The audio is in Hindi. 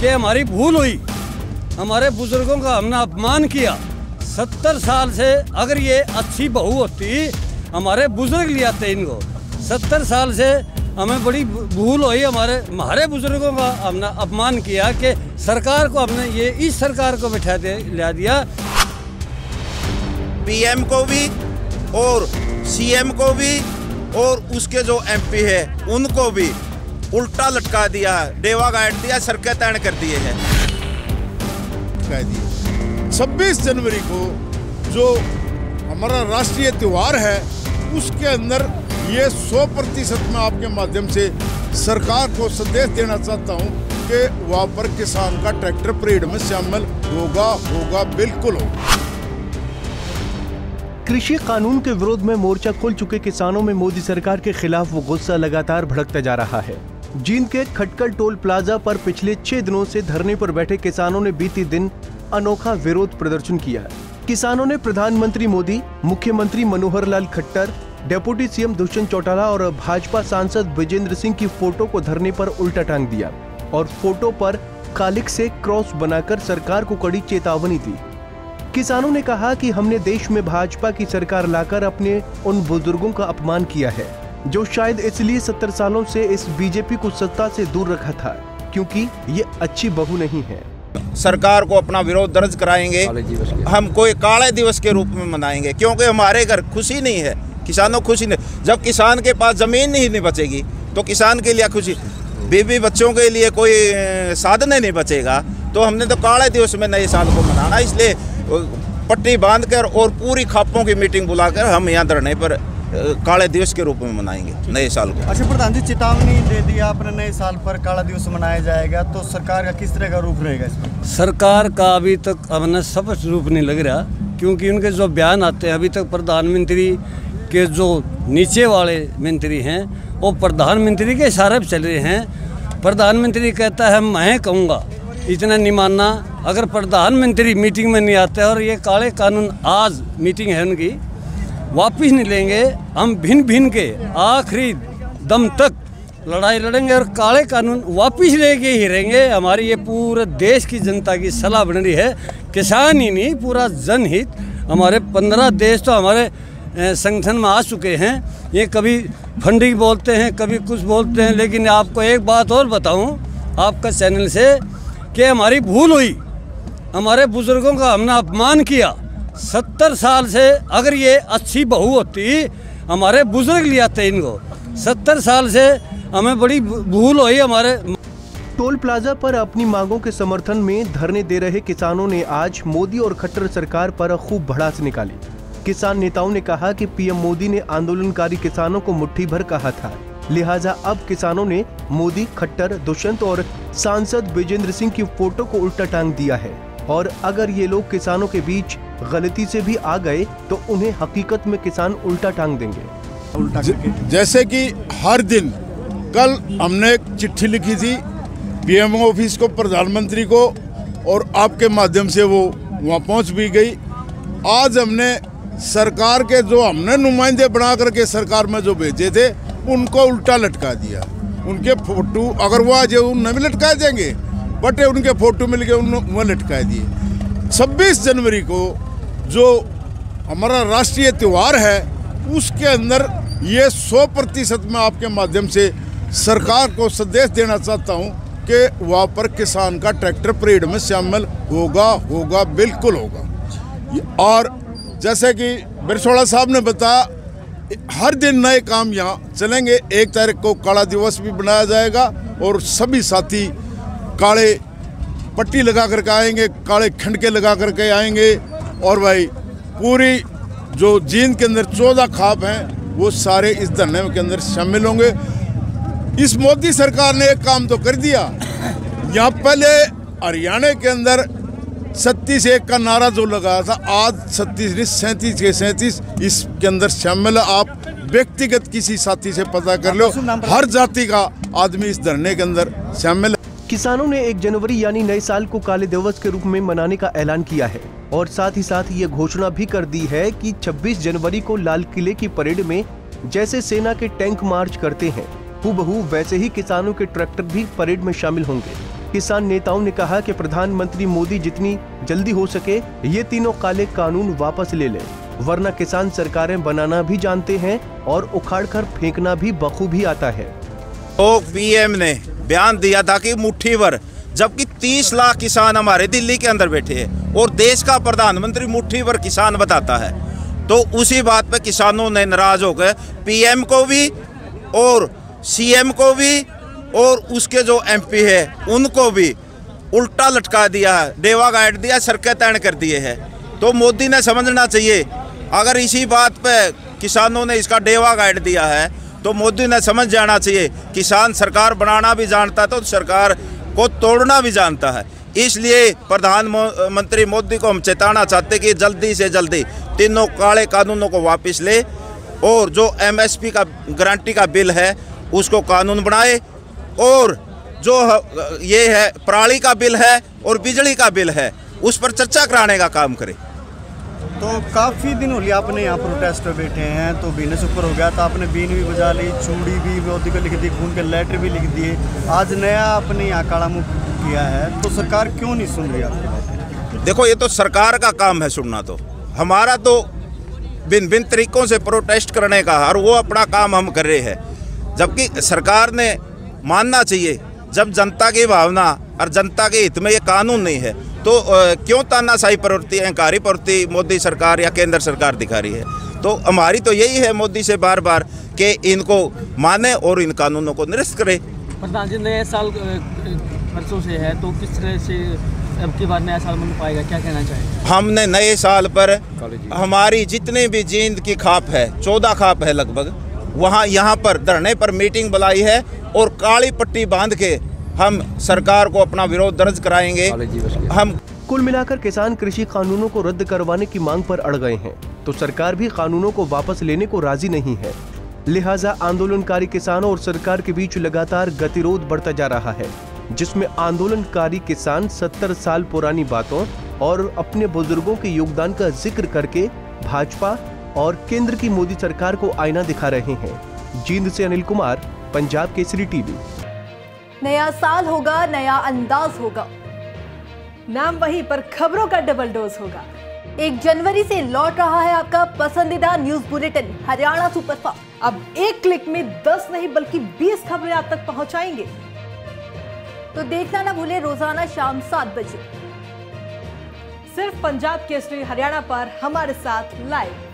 कि हमारी भूल हुई, हमारे बुजुर्गों का हमने अपमान किया। 70 साल से अगर ये अच्छी बहू होती, हमारे बुजुर्ग ले आते इनको। 70 साल से हमें बड़ी भूल हुई, हमारे बुजुर्गों का हमने अपमान किया कि सरकार को हमने ये इस सरकार को बिठा दे ला दिया। पीएम को भी और सीएम को भी और उसके जो एमपी है उनको भी उल्टा लटका दिया, डेवा गाड़ दिया, सड़कें तय कर दिए हैं। 26 जनवरी को जो हमारा राष्ट्रीय त्यौहार है उसके अंदर ये 100% मैं आपके माध्यम से सरकार को संदेश देना चाहता हूँ कि वहाँ पर किसान का ट्रैक्टर परेड में शामिल होगा, बिल्कुल होगा। कृषि कानून के विरोध में मोर्चा खोल चुके किसानों में मोदी सरकार के खिलाफ वो गुस्सा लगातार भड़कता जा रहा है। जींद के खटकल टोल प्लाजा पर पिछले 6 दिनों से धरने पर बैठे किसानों ने बीते दिन अनोखा विरोध प्रदर्शन किया है। किसानों ने प्रधानमंत्री मोदी, मुख्यमंत्री मनोहर लाल खट्टर, डेप्यूटी सीएम दुष्यंत चौटाला और भाजपा सांसद विजेंद्र सिंह की फोटो को धरने पर उल्टा टांग दिया और फोटो पर कालिक से क्रॉस बनाकर सरकार को कड़ी चेतावनी दी। किसानों ने कहा कि हमने देश में भाजपा की सरकार लाकर अपने उन बुजुर्गों का अपमान किया है जो शायद इसलिए 70 सालों से इस बीजेपी को सत्ता से दूर रखा था क्योंकि ये अच्छी बहू नहीं है। सरकार को अपना विरोध दर्ज कराएंगे, हम कोई काले दिवस के रूप में मनाएंगे क्योंकि हमारे घर खुशी नहीं है, किसानों खुशी नहीं। जब किसान के पास जमीन नहीं बचेगी तो किसान के लिए खुशी, बीवी बच्चों के लिए कोई साधन नहीं बचेगा, तो हमने तो काले दिवस में नए साल को मनाना, इसलिए पट्टी बांधकर और पूरी खापों की मीटिंग बुलाकर हम यहाँ धरने पर काले दिवस के रूप में मनाएंगे नए साल को। अच्छा प्रधान जी, चेतावनी दे दी आपने, नए साल पर काला दिवस मनाया जाएगा, तो सरकार का किस तरह का रूप रहेगा इसमें? सरकार का अभी तक हमने स्पष्ट रूप नहीं लग रहा क्योंकि उनके जो बयान आते हैं अभी तक प्रधानमंत्री के जो नीचे वाले मंत्री हैं वो प्रधानमंत्री के इशारे पर चल रहे हैं। प्रधानमंत्री कहता है मैं कहूँगा, इतना नहीं मानना। अगर प्रधानमंत्री मीटिंग में नहीं आते और ये काले कानून आज मीटिंग है उनकी वापिस नहीं लेंगे, हम भिन्न भिन्न के आखिरी दम तक लड़ाई लड़ेंगे और काले कानून वापिस लेके ही रहेंगे। हमारी ये पूरे देश की जनता की सलाह बन रही है, किसान ही नहीं पूरा जनहित। हमारे 15 देश तो हमारे संगठन में आ चुके हैं। ये कभी फंडिंग बोलते हैं, कभी कुछ बोलते हैं, लेकिन आपको एक बात और बताऊं आपका चैनल से कि हमारी भूल हुई, हमारे बुजुर्गों का हमने अपमान किया। 70 साल से अगर ये अच्छी बहू होती, हमारे बुजुर्ग ले आते इनको। 70 साल से हमें बड़ी भूल हुई। हमारे टोल प्लाजा पर अपनी मांगों के समर्थन में धरने दे रहे किसानों ने आज मोदी और खट्टर सरकार पर खूब भड़ास निकाली। किसान नेताओं ने कहा कि पीएम मोदी ने आंदोलनकारी किसानों को मुट्ठी भर कहा था, लिहाजा अब किसानों ने मोदी, खट्टर, दुष्यंत और सांसद विजेंद्र सिंह की फोटो को उल्टा टांग दिया है और अगर ये लोग किसानों के बीच गलती से भी आ गए तो उन्हें हकीकत में किसान उल्टा टांग देंगे। जैसे कि हर दिन, कल हमने एक चिट्ठी लिखी थी पीएम ऑफिस को, प्रधानमंत्री को, और आपके माध्यम से वो वहाँ पहुँच भी गई। आज हमने सरकार के जो हमने नुमाइंदे बना करके सरकार में जो भेजे थे उनको उल्टा लटका दिया। उनके फोटो अगर वो आज उन्हें भी लटका देंगे, बट उनके फोटो मिल गए उन्हें लटका दिए। 26 जनवरी को जो हमारा राष्ट्रीय त्यौहार है उसके अंदर ये 100% मैं आपके माध्यम से सरकार को संदेश देना चाहता हूँ कि वहाँ पर किसान का ट्रैक्टर परेड में शामिल होगा, बिल्कुल होगा। और जैसे कि बिरसोड़ा साहब ने बताया, हर दिन नए काम यहाँ चलेंगे। 1 तारीख को काला दिवस भी बनाया जाएगा और सभी साथी काले पट्टी लगा करके आएंगे, काले खंडके लगा करके आएंगे और भाई पूरी जो जींद के अंदर 14 खाप हैं वो सारे इस धरने के अंदर शामिल होंगे। इस मोदी सरकार ने एक काम तो कर दिया, यहाँ पहले हरियाणा के अंदर 37-1 का नारा जो लगाया था, आज 37 नहीं 37 के 37 इसके अंदर शामिल है। आप व्यक्तिगत किसी साथी से पता कर लो, हर जाति का आदमी इस धरने के अंदर शामिल है। किसानों ने 1 जनवरी यानी नए साल को काले दिवस के रूप में मनाने का ऐलान किया है और साथ ही साथ ये घोषणा भी कर दी है कि 26 जनवरी को लाल किले की परेड में जैसे सेना के टैंक मार्च करते हैं, हूबहू वैसे ही किसानों के ट्रैक्टर भी परेड में शामिल होंगे। किसान नेताओं ने कहा कि प्रधानमंत्री मोदी जितनी जल्दी हो सके ये तीनों काले कानून वापस ले लें, वरना किसान सरकारें बनाना भी जानते हैं और उखाड़कर फेंकना भी बखूबी आता है। तो पीएम ने बयान दिया था कि मुट्ठी भर, जबकि 30 लाख किसान हमारे दिल्ली के अंदर बैठे हैं और देश का प्रधानमंत्री मुट्ठी भर किसान बताता है। तो उसी बात पे किसानों ने नाराज हो गए, पीएम को भी और सीएम को भी और उसके जो एमपी है उनको भी उल्टा लटका दिया है, डेवा गाइड दिया, सड़कें तय कर दिए हैं। तो मोदी ने समझना चाहिए, अगर इसी बात पे किसानों ने इसका डेवा गाइड दिया है तो मोदी ने समझ जाना चाहिए किसान सरकार बनाना भी जानता है तो सरकार को तोड़ना भी जानता है। इसलिए प्रधानमंत्री मोदी को हम चेताना चाहते कि जल्दी से जल्दी तीनों काले कानूनों को वापस ले और जो एमएसपी का गारंटी का बिल है उसको कानून बनाए, और जो ये है पराली का बिल है और बिजली का बिल है उस पर चर्चा कराने का काम करे। तो काफ़ी दिन हो लिया आपने यहाँ प्रोटेस्ट पे बैठे हैं, तो बीने से ऊपर हो गया था, आपने बीन भी बजा ली, चूड़ी भी मोदी को लिख दी, खून के लेटर भी लिख दिए, आज नया आपने यहाँ काला मुख किया है, तो सरकार क्यों नहीं सुन रही आपकी? देखो, ये तो सरकार का काम है सुनना, तो हमारा तो भिन्न भिन्न तरीकों से प्रोटेस्ट करने का, और वो अपना काम हम कर रहे हैं। जबकि सरकार ने मानना चाहिए जब जनता की भावना और जनता के हित में ये कानून नहीं है तो क्यों तानाशाही प्रवृत्ति, अहंकारी प्रवृत्ति मोदी सरकार या केंद्र सरकार दिखा रही है। तो हमारी तो यही है मोदी से बार बार कि इनको माने और इन कानूनों को निरस्त करे। प्रधान जी, नए साल परसों से है, तो किस तरह से अब की बार नया साल मन पाएगा, क्या कहना चाहिए? हमने नए साल पर हमारी जितनी भी जींद की खाप है, 14 खाप है लगभग, वहाँ यहाँ पर धरने पर मीटिंग बुलाई है और काली पट्टी बांध के हम सरकार को अपना विरोध दर्ज कराएंगे। हम कुल मिलाकर किसान कृषि कानूनों को रद्द करवाने की मांग पर अड़ गए हैं, तो सरकार भी कानूनों को वापस लेने को राजी नहीं है। लिहाजा आंदोलनकारी किसानों और सरकार के बीच लगातार गतिरोध बढ़ता जा रहा है, जिसमें आंदोलनकारी किसान 70 साल पुरानी बातों और अपने बुजुर्गों के योगदान का जिक्र करके भाजपा और केंद्र की मोदी सरकार को आईना दिखा रहे हैं। जींद से अनिल कुमार, पंजाब केसरी टीवी। नया साल होगा, नया अंदाज होगा, नाम वही पर खबरों का डबल डोज होगा। 1 जनवरी से लौट रहा है आपका पसंदीदा न्यूज बुलेटिन हरियाणा सुपरफास्ट। अब एक क्लिक में 10 नहीं बल्कि 20 खबरें आप तक पहुंचाएंगे, तो देखना ना भूले रोजाना शाम 7 बजे सिर्फ पंजाब केसरी हरियाणा पर हमारे साथ लाइव।